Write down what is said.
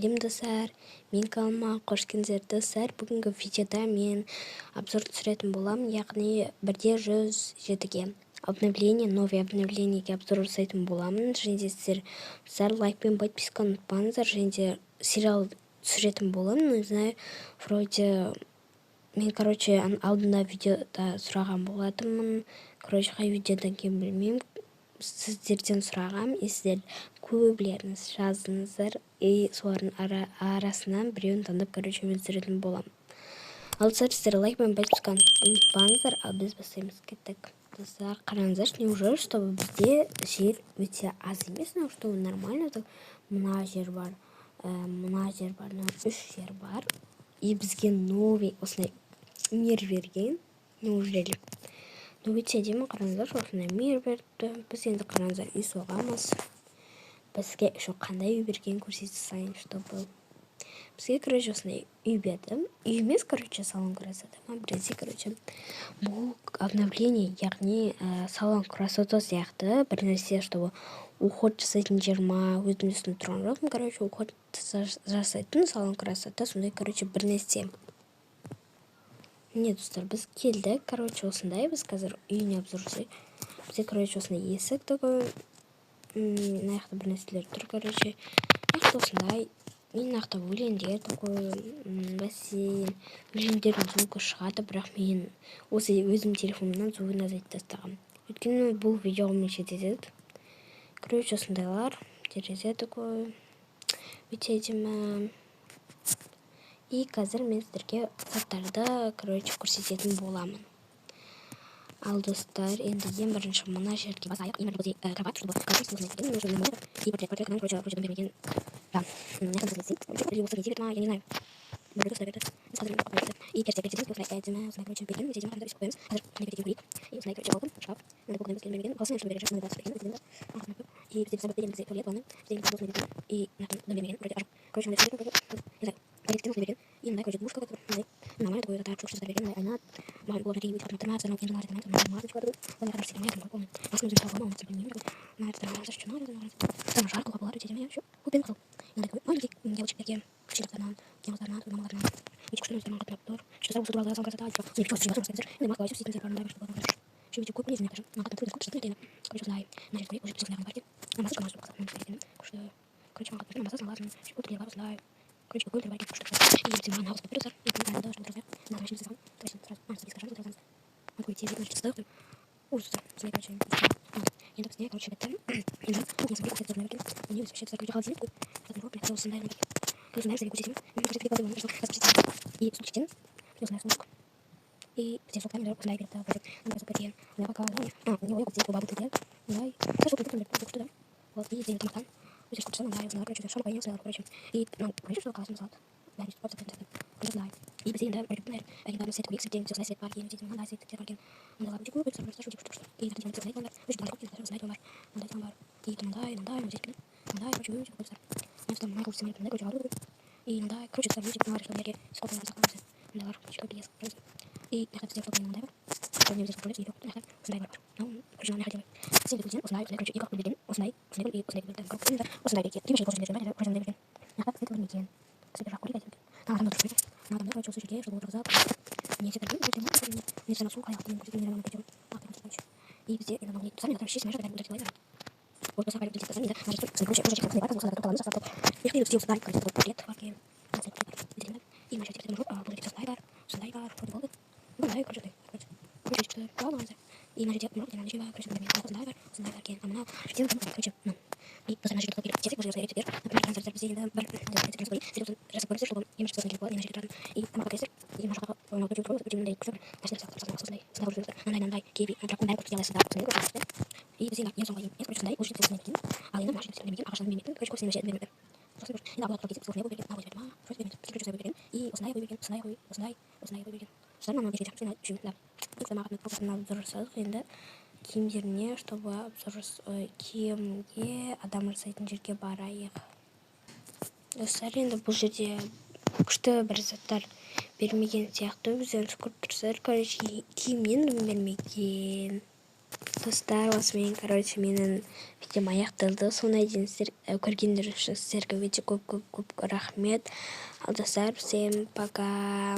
Сәлем достар, мен калма, қош келдіңіздер достар. Бүгінгі видеода мен обзор түсіретін боламын, яғни 1.107-ге новый обновлениеге обзор жасайтын боламын. Және де сіздер лайк пен подписка ұмытпаңыздар. Және де сериал түсіретін боламын. Не знаю, вроде мен, алдында видеода сұраған болатынмын. Қай видеодан кейін білмеймін. Сіздерден сұрағам, сіздер көбілеріңіз жазыңыздар, солардың арасынан біреуін таңдап, мен түсіретін боламын. Ал сіздер лайк пен подписканы ұмытпаңыздар, ал біз бастаймыз. Кеттік. Достар, қараңыздар, неужели, чтобы бізде жер өте аз емес, чтобы нормально. Мына жер бар, мына жер бар, 3 жер бар. И бізге новый осындай мир берген. Неужели? Өте әдемі, қараңыздар, осындай мир берді. Біз енді қараңыздар, үй соғамыз. Бізге қандай үй берген көрсете салайын, чтобы бізге, осындай үй берді. Үй емес, салон красота. Бұл обновление, яғни салон красота сияқты бір нәрсе, чтобы уход жасайтын жер ма, өзім үстінде тұрған жоқпын. Уход жасайтын салон красота, сондай, бір нәрсе. Не, достар, біз келдік, осындай, біз қазір үйіне обзор жасайық. Бізде, осындай есік такой, наяқта бір нәрселер тұр, наяқта осындай, наяқта өлеңдер такой, бассейн, өлеңдердің звукі шығады, бірақ мен осы өзім телефонымнан звугын азайтып тастағам. Өйткені бұл видео мен шететеді. Осындайлар, терезе такой, өте әдемі. И қазір мен сіздерге заттарды, көрсететін боламын. Ал достар, енді ең бірінші мына жерге басайық. Ең бірінші бұл кровать, чтобы кровать сложно еткен. Мен уже намайыр. И портрет-нам, бермеген. Да, я как бы я не знаю. Буду ставить это. И персик, әдемі, берген. Біз әдемі қойымыз. Қазір перейдем и балкон, шкаф. Надо балкон берген. Қалсын, чтобы берген. И бізде туалет, ванна. И берген. И душ какой-то, нормально такой, так, что берген, айна, маған бұл нәрге өте қатты матырмады, и все что камера знает это будет супер я пока у него купил бабу ты да хорошо что да вот и день там здесь что надо знаю что появился и что классно зал да не просто это знаю и без да они там все такие день все знает парки эти надо знать эти парки надо лапать купить просто что и это не знает надо очень парки знает бар надо там бар и там да здесь да почему просто я там могу себе не говорю и да сам не что я сколько раз закончился да что без и я хотел чтобы надо что мне здесь полез и знаю бар ну почему не хотел все люди узнают и как будет узнай и узнай какие ты уже должен держать просто не виден я как это не кен собираю курить надо слушать чтобы уже завтра не все это не сам слухай а ты не надо и где и на мне сами там 6 между будет лайк вот посмотри где-то сами да уже как не так просто то просто я хотел все узнать как это будет парки и мы сейчас теперь будет снайпер футбол ну да что правда и на ждет минут на ночевая снайпер кен она хотела там и после нажать копировать теперь уже разговаривать теперь например трансфер президента рассказывается что им что не было и нажать и она показывает и нажать на то что очень много кусок дай киви дракон дай сделай сюда и взяла я сама я просто дай уже все снять а я на машине все мимик а что мимик короче все мимик и на вот такие слов не будет на вот мама просто мимик скажу себе и узнай выберем сама надо жить да и сама просто на обзор енді киімдеріне чтобы обзор киімге адам жасайтын жерге барайық. Достар, енді бұл жерде күшті бір заттар бермеген сияқты өздеріңіз көріп тұрсыздар. Киімнен бермеген. достар, осымен короче менің видеом аяқталды. Соңына дейін көргендер үшін сіздерге өте көп рахмет. Ал достар, всем пока.